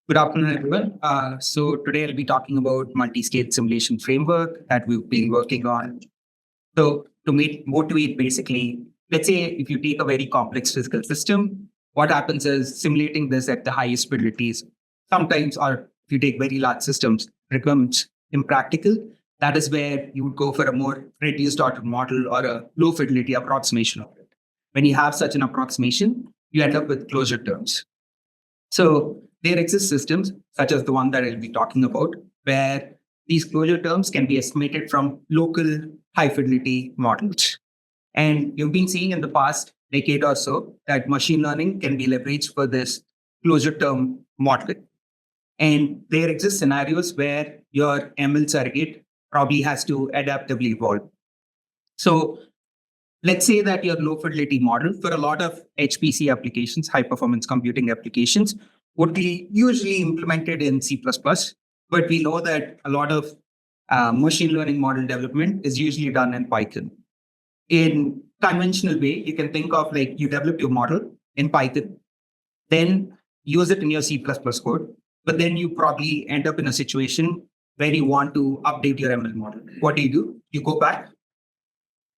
Good afternoon, everyone. So today I'll be talking about multi-scale simulation framework that we've been working on. So to motivate, basically, let's say if you take a very complex physical system, what happens is simulating this at the highest fidelities sometimes, or if you take very large systems, becomes impractical. That is where you would go for a more reduced order model or a low fidelity approximation of it. When you have such an approximation, you end up with closure terms. So there exist systems such as the one that I'll be talking about, where these closure terms can be estimated from local high fidelity models. And you've been seeing in the past decade or so that machine learning can be leveraged for this closure term modeling. And there exist scenarios where your ML surrogate probably has to adaptively evolve. So let's say that your low fidelity model for a lot of HPC applications, high performance computing applications, would be usually implemented in C++, but we know that a lot of machine learning model development is usually done in Python. In conventional way, you can think of like you develop your model in Python, then use it in your C++ code, but then you probably end up in a situation where you want to update your ML model. What do? You go back,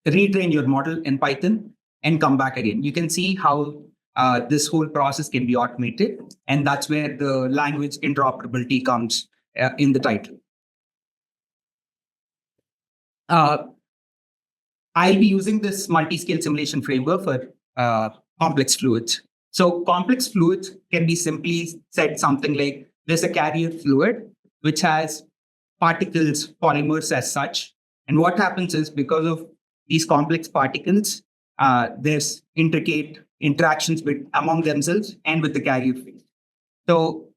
retrain your model in Python, and come back again. You can see how this whole process can be automated, and that's where the language interoperability comes in the title. I'll be using this multi-scale simulation framework for complex fluids. So complex fluids can be simply said something like there's a carrier fluid which has particles, polymers as such. And what happens is because of these complex particles, there's intricate interactions among themselves and with the carrier field. So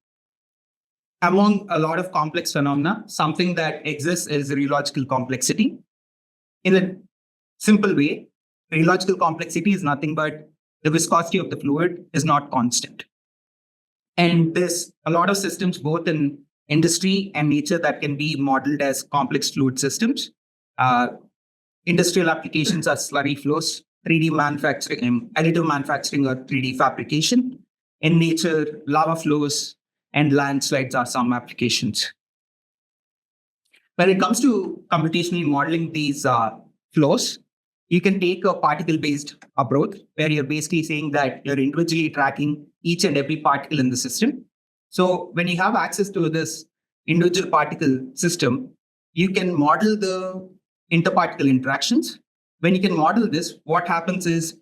among a lot of complex phenomena, something that exists is rheological complexity. In a simple way, rheological complexity is nothing but the viscosity of the fluid is not constant. And there's a lot of systems, both in industry and nature, that can be modeled as complex fluid systems. Industrial applications are slurry flows, 3D manufacturing, additive manufacturing, or 3D fabrication. In nature, lava flows and landslides are some applications. When it comes to computationally modeling these flows, you can take a particle-based approach where you're basically saying that you're individually tracking each and every particle in the system. So when you have access to this individual particle system, you can model the interparticle interactions. When you can model this, what happens is,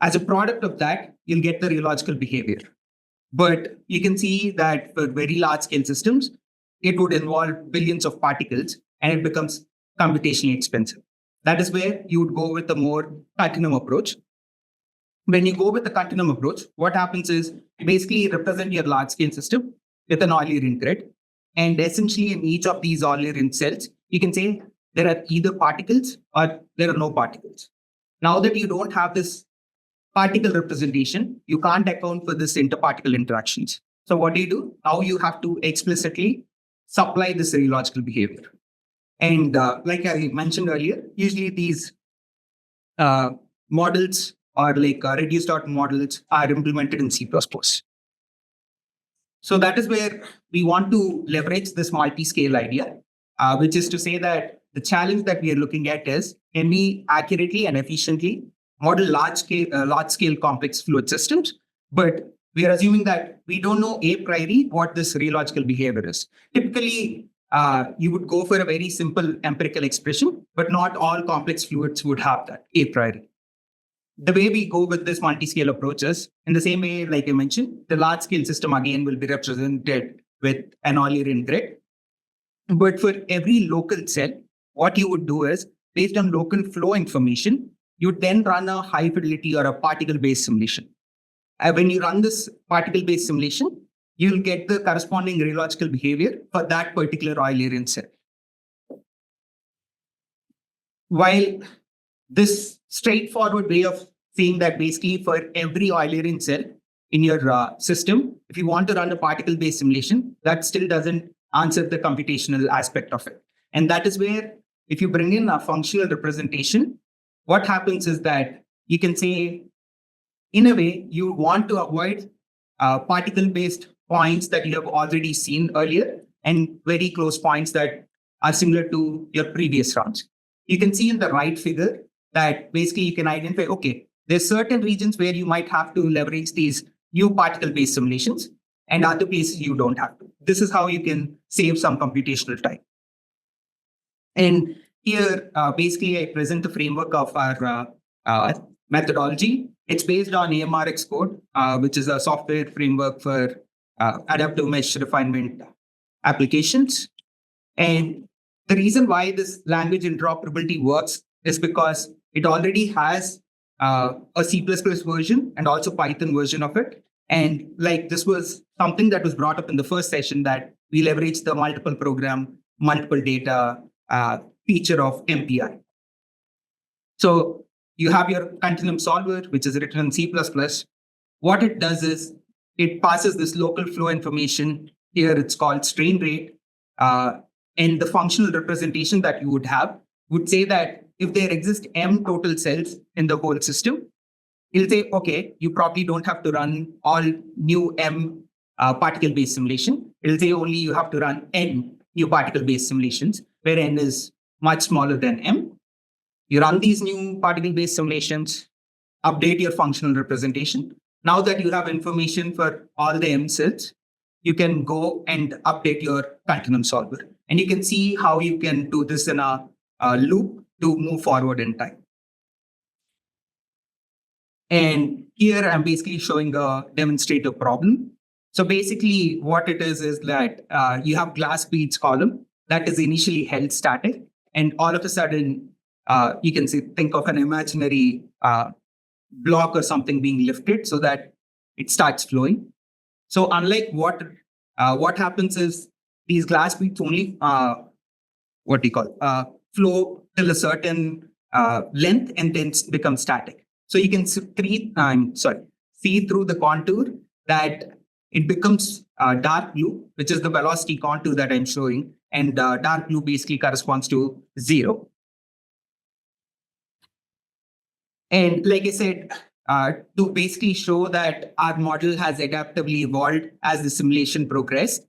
as a product of that, you'll get the rheological behavior. But you can see that for very large scale systems, it would involve billions of particles and it becomes computationally expensive. That is where you would go with a more continuum approach. When you go with the continuum approach, what happens is you basically represent your large scale system with an Eulerian grid. And essentially in each of these Eulerian cells, you can say there are either particles or there are no particles. Now that you don't have this particle representation, you can't account for this interparticle interactions. So what do? Now you have to explicitly supply this rheological behavior. And like I mentioned earlier, usually these models or like reduced order models are implemented in C++. So that is where we want to leverage this multi-scale idea, which is to say that the challenge that we are looking at is, can we accurately and efficiently model large-scale complex fluid systems? But we are assuming that we don't know a priori what this rheological behavior is. Typically, you would go for a very simple empirical expression, but not all complex fluids would have that a priori. The way we go with this multi-scale approach is, in the same way, like I mentioned, the large-scale system again will be represented with an Eulerian grid. But for every local cell, what you would do is, based on local flow information, you would then run a high fidelity or a particle-based simulation. When you run this particle-based simulation, you'll get the corresponding rheological behavior for that particular Eulerian cell. While this straightforward way of saying that basically for every Eulerian cell in your system, if you want to run a particle-based simulation, that still doesn't answer the computational aspect of it. And that is where, if you bring in a functional representation, what happens is that you can say, in a way, you want to avoid particle-based points that you have already seen earlier and very close points that are similar to your previous rounds. You can see in the right figure that basically you can identify, okay, there's certain regions where you might have to leverage these new particle-based simulations and other places you don't have to. This is how you can save some computational time. And here, basically, I present the framework of our methodology. It's based on AMRX code, which is a software framework for adaptive mesh refinement applications. And the reason why this language interoperability works is because it already has a C++ version and also Python version of it. And like this was something that was brought up in the first session, that we leverage the multiple program, multiple data feature of MPI. So you have your continuum solver, which is written in C++. What it does is it passes this local flow information. Here it's called strain rate. And the functional representation that you would have would say that if there exist M total cells in the whole system, it'll say, okay, you probably don't have to run all new M particle-based simulation. It'll say only you have to run N new particle-based simulations, where N is much smaller than M. You run these new particle-based simulations, update your functional representation. Now that you have information for all the M cells, you can go and update your continuum solver. And you can see how you can do this in a loop to move forward in time. And here I'm basically showing a demonstrative problem. So basically what it is that you have glass beads column that is initially held static. And all of a sudden, you can think of an imaginary block or something being lifted so that it starts flowing. So unlike what happens is these glass beads only flow till a certain length and then become static. So you can see through the contour that it becomes dark blue, which is the velocity contour that I'm showing. And dark blue basically corresponds to 0. And like I said, to basically show that our model has adaptively evolved as the simulation progressed,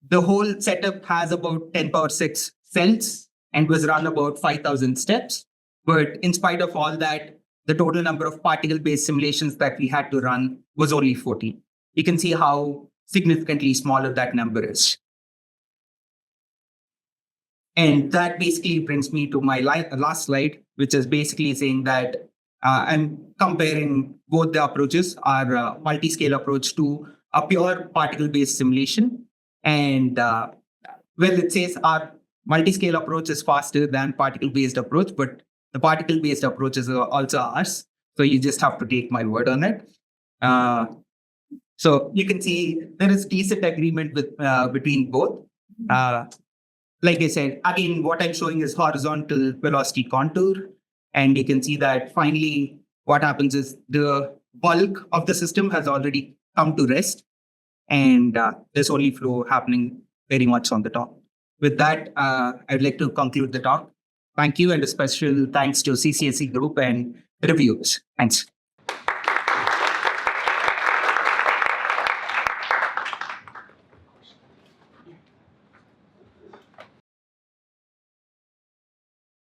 the whole setup has about 10^6 cells and was run about 5,000 steps. But in spite of all that, the total number of particle-based simulations that we had to run was only 14. You can see how significantly smaller that number is. And that basically brings me to my last slide, which is basically saying that I'm comparing both the approaches, our multi-scale approach to a pure particle-based simulation. And it says our multi-scale approach is faster than particle-based approach, but the particle-based approach is also ours. So you just have to take my word on it. So you can see there is decent agreement between both. Like I said, again, what I'm showing is horizontal velocity contour. And you can see that finally what happens is the bulk of the system has already come to rest. And there's only flow happening very much on the top. With that, I'd like to conclude the talk. Thank you, and a special thanks to CCSE Group and reviewers. Thanks.